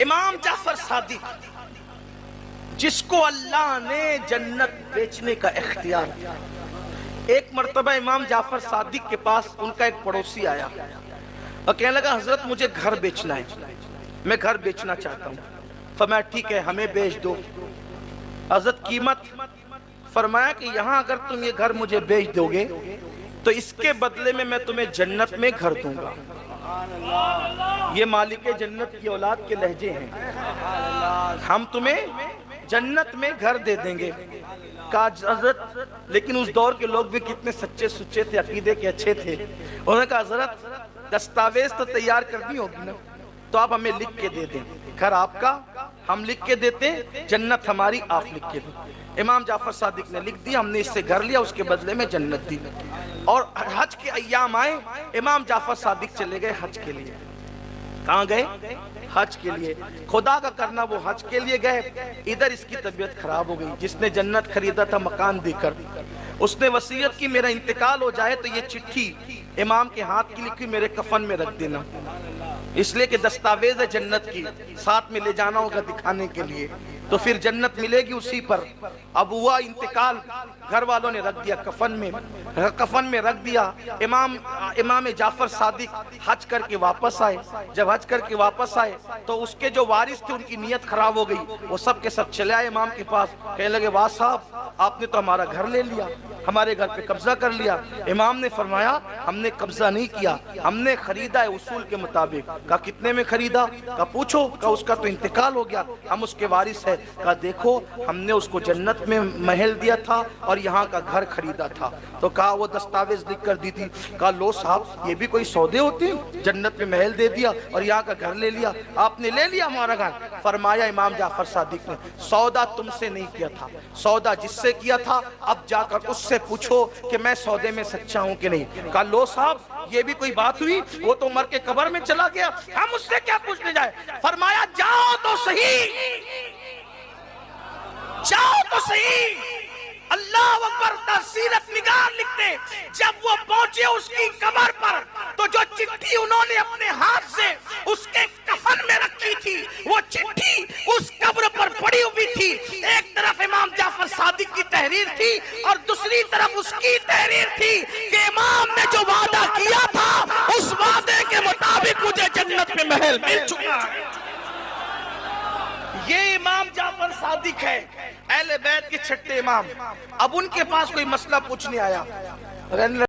امام جعفر صادق جس کو اللہ نے جنت بیچنے کا اختیار دیا، ایک مرتبہ امام جعفر صادق کے پاس ان کا ایک پڑوسی آیا اور کہنے لگا حضرت مجھے گھر بیچنا ہے، میں گھر بیچنا چاہتا ہوں۔ فرمایا ٹھیک ہے ہمیں بیچ دو۔ حضرت قیمت فرمایا کہ یہاں اگر تم یہ گھر مجھے بیچ دو گے تو اس کے بدلے میں تمہیں جنت میں گھر دوں گا۔ یہ مالک جنت کی اولاد کے لہجے ہیں، ہم تمہیں جنت میں گھر دے دیں گے۔ کہا حضرت لیکن اس دور کے لوگ بھی کتنے سچے سچے تھے، عقیدے کے اچھے تھے۔ انہوں نے کہا حضرت دستاویز تو تیار کرنی ہوگی نا، تو آپ ہمیں لکھ کے دے دیں، گھر آپ کا ہم لکھ کے دیتے، جنت ہماری آپ لکھ کے دیں۔ امام جعفر صادق نے لکھ دیا، ہم نے اس سے گھر لیا، اس کے بدلے میں جنت دی۔ اور حج کے ایام آئے، امام جعفر صادق چلے گئے حج کے لیے۔ کہاں گئے؟ حج کے لیے۔ خدا کا کرنا وہ حج کے لیے گئے، ادھر اس کی طبیعت خراب ہو گئی۔ جس نے جنت خریدا تھا مکان دے کر، اس نے وصیت کی میرا انتقال ہو جائے تو یہ چٹھی امام کے ہاتھ کی لکھی میرے کفن میں رکھ دینا، اس لیے کہ دستاویز ہے جنت کی، ساتھ میں لے جانا ہوگا دکھانے کے لیے، تو پھر جنت ملے گی اسی پر۔ اب ہوا انتقال، گھر والوں نے رکھ دیا کفن میں رکھ دیا۔ امام جعفر صادق حج کر کے واپس آئے۔ جب حج کر کے واپس آئے تو اس کے جو وارث تھے ان کی نیت خراب ہو گئی، وہ سب کے سب چلے آئے امام کے پاس، کہنے لگے واہ صاحب آپ نے تو ہمارا گھر لے لیا، ہمارے گھر پہ قبضہ کر لیا۔ امام نے فرمایا ہم نے قبضہ نہیں کیا، ہم نے خریدا ہے اصول کے مطابق۔ کہا کتنے میں خریدا؟ کہا پوچھو۔ کہا اس کا تو انتقال ہو گیا، ہم اس کے وارث ہیں۔ کہا دیکھو ہم نے اس کو جنت میں محل دیا تھا اور یہاں کا گھر خریدا تھا۔ تو کہا وہ دستاویز لکھ کر دی تھی۔ کہا لو صاحب یہ بھی کوئی سودے ہوتے ہیں، جنت میں محل دے دیا اور یہاں کا گھر لے لیا، آپ نے لے لیا ہمارا گھر۔ فرمایا امام جعفر صادق نے سودا تم سے نہیں کیا تھا، سودا جس سے کیا تھا اب جا کر اس سے پوچھو کہ میں سودے میں سچا ہوں کہ نہیں۔ کہا لو صاحب یہ بھی کوئی بات ہوئی، وہ تو مر کے قبر میں چلا گیا، ہم اس سے کیا پوچھنے جائے۔ فرمایا جاؤ تو صحیح، جاؤ تو صحیح۔ اللہ اکبر، سیرت نگار لکھتے جب وہ پہنچے اس کی قبر پر تو جو چٹھی انہوں نے اپنے ہاتھ سے اس کے کفن میں رکھی تھی، وہ چٹھی اس قبر پر پڑی ہوئی تھی۔ ایک طرف امام جعفر صادق کی تحریر تھی اور دوسری طرف اس کی تحریر تھی کہ امام نے جو وعدہ کیا تھا اس وعدے کے مطابق مجھے جنت میں محل مل چکا ہے۔ یہ امام جعفر صادق ہے، اہل بیت کے چھٹے امام۔ اب ان کے پاس کوئی مسئلہ پوچھنے آیا،